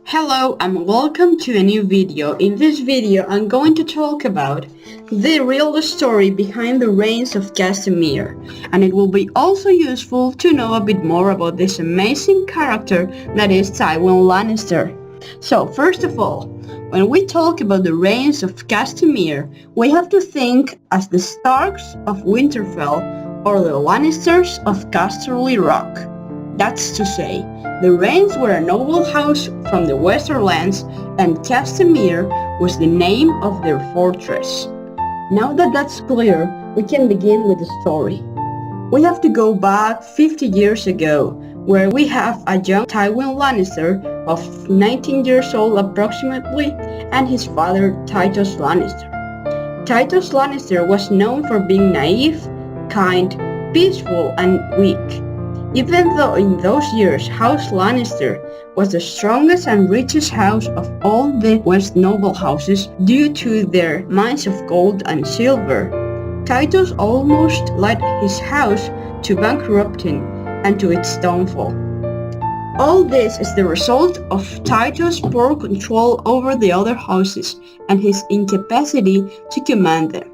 Hello and welcome to a new video. In this video I'm going to talk about the real story behind the Reins of Castamere, and it will be also useful to know a bit more about this amazing character that is Tywin Lannister. So first of all, when we talk about the Reins of Castamere, we have to think as the Starks of Winterfell or the Lannisters of Casterly Rock. That's to say, the Reins were a noble house from the westerlands, and Castamere was the name of their fortress. Now that that's clear, we can begin with the story. We have to go back 50 years ago, where we have a young Tywin Lannister of 19 years old approximately, and his father Tytos Lannister. Tytos Lannister was known for being naive, kind, peaceful, and weak. Even though in those years House Lannister was the strongest and richest house of all the West noble houses due to their mines of gold and silver, Tytos almost led his house to bankrupting and to its downfall. All this is the result of Tytos' poor control over the other houses and his incapacity to command them.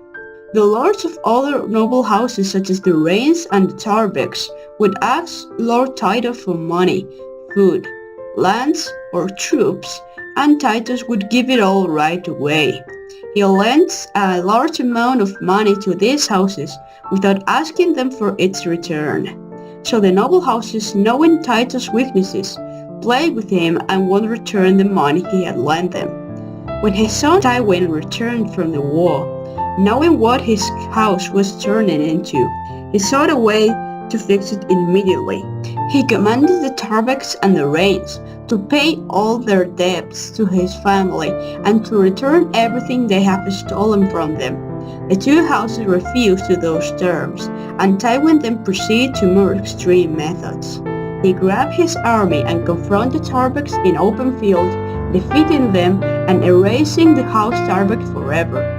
The lords of other noble houses such as the Reins and the Tarbecks would ask Lord Tytos for money, food, lands, or troops, and Tytos would give it all right away. He lends a large amount of money to these houses without asking them for its return. So the noble houses, knowing Tytos' weaknesses, played with him and won't return the money he had lent them. When his son Tywin returned from the war, knowing what his house was turning into, he sought a way to fix it immediately. He commanded the Tarbecks and the Reins to pay all their debts to his family and to return everything they have stolen from them. The two houses refused to those terms, and Tywin then proceeded to more extreme methods. He grabbed his army and confronted the Tarbecks in open field, defeating them and erasing the House Tarbeck forever.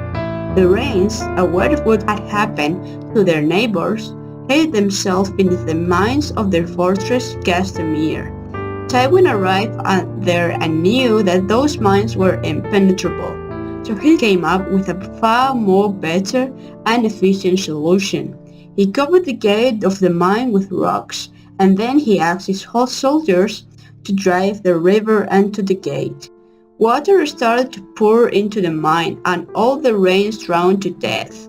The Reins, aware of what had happened to their neighbors, hid themselves beneath the mines of their fortress Castamere. Tywin arrived there and knew that those mines were impenetrable, so he came up with a far more better and efficient solution. He covered the gate of the mine with rocks, and then he asked his soldiers to drive the river into the gate. Water started to pour into the mine, and all the Reins drowned to death.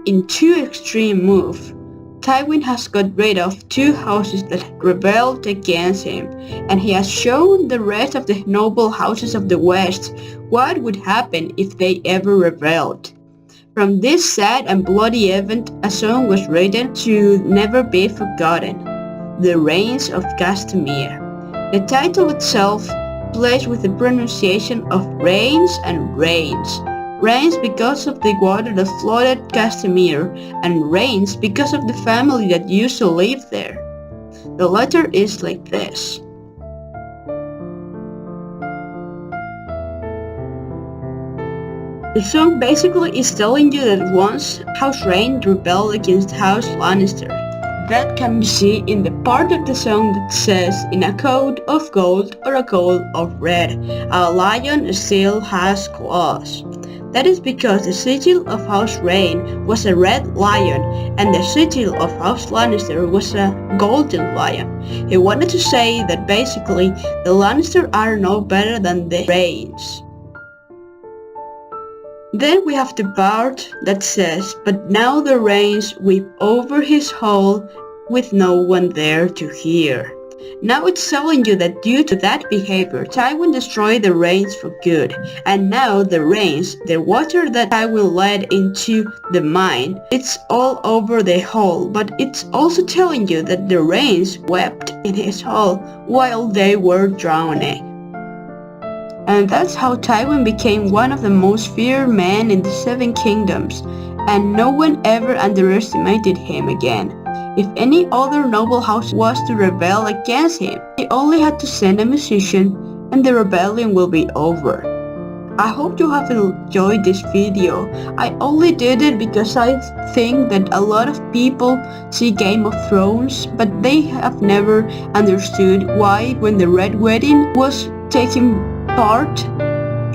In two extreme moves, Tywin has got rid of two houses that rebelled against him, and he has shown the rest of the noble houses of the West what would happen if they ever rebelled. From this sad and bloody event, a song was written to never be forgotten, The Reins of Castamere. The title itself plays with the pronunciation of Reins and Rains. Reins because of the water that flooded Castamere, and Reins because of the family that used to live there. The letter is like this. The song basically is telling you that once House Rein rebelled against House Lannister. That can be seen in the part of the song that says, in a coat of gold or a coat of red, a lion still has claws. That is because the sigil of House Rein was a red lion and the sigil of House Lannister was a golden lion. He wanted to say that basically the Lannisters are no better than the Reins. Then we have the part that says, but now the Reins weep over his hall with no one there to hear. Now it's telling you that due to that behavior, Tywin destroyed the Reins for good, and now the Reins, the water that Tywin led into the mine, it's all over the hall, but it's also telling you that the Reins wept in his hall while they were drowning. And that's how Tywin became one of the most feared men in the Seven Kingdoms, and no one ever underestimated him again. If any other noble house was to rebel against him, he only had to send a musician and the rebellion will be over. I hope you have enjoyed this video. I only did it because I think that a lot of people see Game of Thrones, but they have never understood why when the Red Wedding was taking part,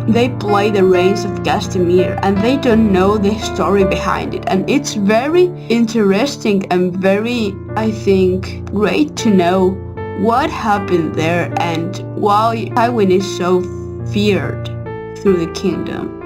they play the Reins of Castamere and they don't know the story behind it. And it's very interesting and very, I think, great to know what happened there and why Tywin is so feared through the kingdom.